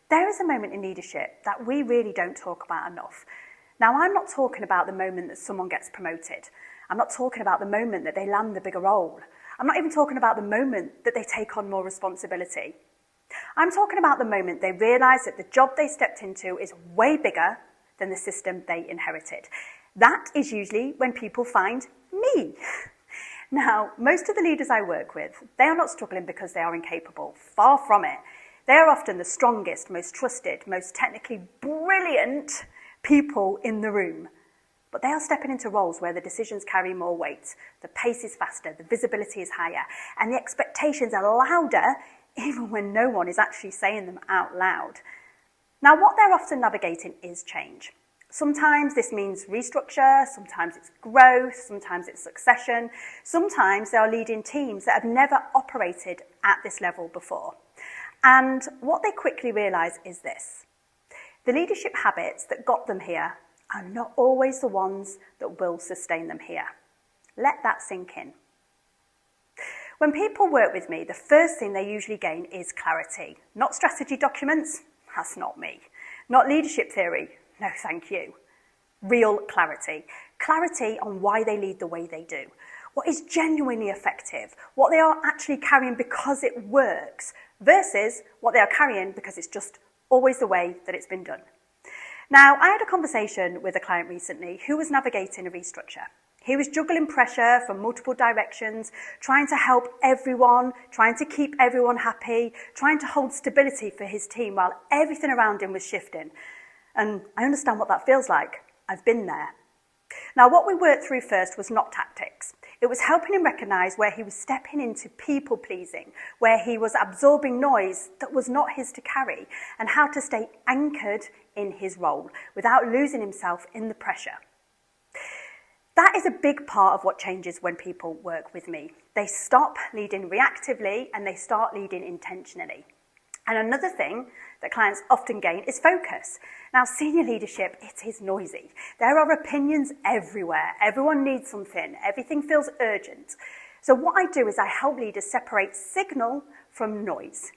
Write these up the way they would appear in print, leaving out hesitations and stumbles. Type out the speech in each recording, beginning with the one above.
There is a moment in leadership that we really don't talk about enough. Now, I'm not talking about the moment that someone gets promoted. I'm not talking about the moment that they land the bigger role. I'm not even talking about the moment that they take on more responsibility. I'm talking about the moment they realise that the job they stepped into is way bigger than the system they inherited. That is usually when people find me. Now, most of the leaders I work with, they are not struggling because they are incapable. Far from it. They are often the strongest, most trusted, most technically brilliant people in the room. But they are stepping into roles where the decisions carry more weight, the pace is faster, the visibility is higher, and the expectations are louder even when no one is actually saying them out loud. Now, what they're often navigating is change. Sometimes this means restructure, sometimes it's growth, sometimes it's succession, sometimes they are leading teams that have never operated at this level before. And what they quickly realise is this: the leadership habits that got them here are not always the ones that will sustain them here. Let that sink in. When people work with me, the first thing they usually gain is clarity. Not strategy documents, that's not me. Not leadership theory, no thank you. Real clarity. Clarity on why they lead the way they do. What is genuinely effective, what they are actually carrying because it works, versus what they are carrying because it's just always the way that it's been done. Now, I had a conversation with a client recently who was navigating a restructure. He was juggling pressure from multiple directions, trying to help everyone, trying to keep everyone happy, trying to hold stability for his team while everything around him was shifting. And I understand what that feels like. I've been there. Now, what we worked through first was not tactics. It was helping him recognise where he was stepping into people-pleasing, where he was absorbing noise that was not his to carry, and how to stay anchored in his role without losing himself in the pressure. That is a big part of what changes when people work with me. They stop leading reactively and they start leading intentionally. And another thing that clients often gain is focus. Now, senior leadership, it is noisy. There are opinions everywhere. Everyone needs something. Everything feels urgent. So what I do is I help leaders separate signal from noise.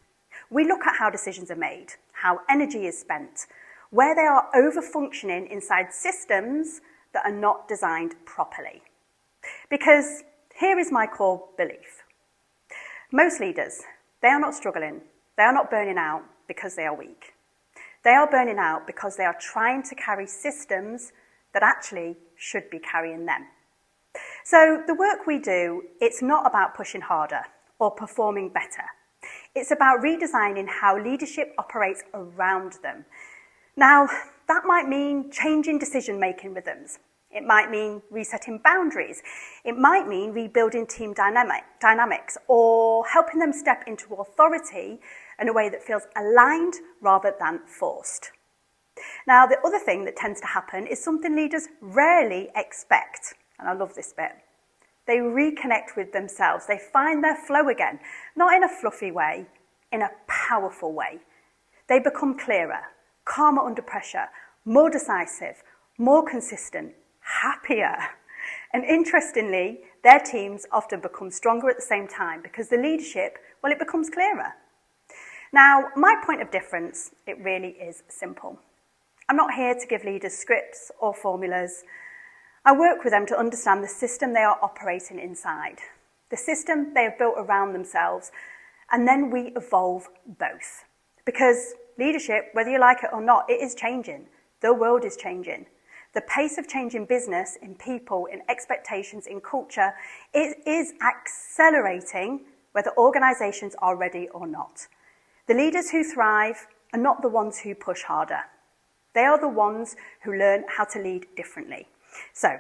We look at how decisions are made, how energy is spent, where they are over-functioning inside systems that are not designed properly. Because here is my core belief. Most leaders, they are not struggling. They are not burning out because they are weak. They are burning out because they are trying to carry systems that actually should be carrying them. So the work we do, it's not about pushing harder or performing better. It's about redesigning how leadership operates around them. Now, that might mean changing decision-making rhythms. It might mean resetting boundaries. It might mean rebuilding team dynamics or helping them step into authority in a way that feels aligned rather than forced. Now, the other thing that tends to happen is something leaders rarely expect, and I love this bit. They reconnect with themselves. They find their flow again, not in a fluffy way, in a powerful way. They become clearer, calmer under pressure, more decisive, more consistent, happier. And interestingly, their teams often become stronger at the same time because the leadership, well, it becomes clearer. Now, my point of difference, it really is simple. I'm not here to give leaders scripts or formulas. I work with them to understand the system they are operating inside, the system they have built around themselves, and then we evolve both. Because leadership, whether you like it or not, it is changing. The world is changing. The pace of change in business, in people, in expectations, in culture, it is accelerating whether organisations are ready or not. The leaders who thrive are not the ones who push harder. They are the ones who learn how to lead differently. So,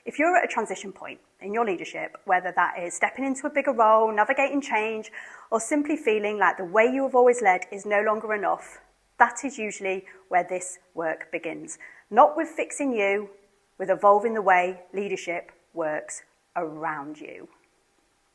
if you're at a transition point in your leadership, whether that is stepping into a bigger role, navigating change, or simply feeling like the way you have always led is no longer enough, that is usually where this work begins. Not with fixing you, with evolving the way leadership works around you.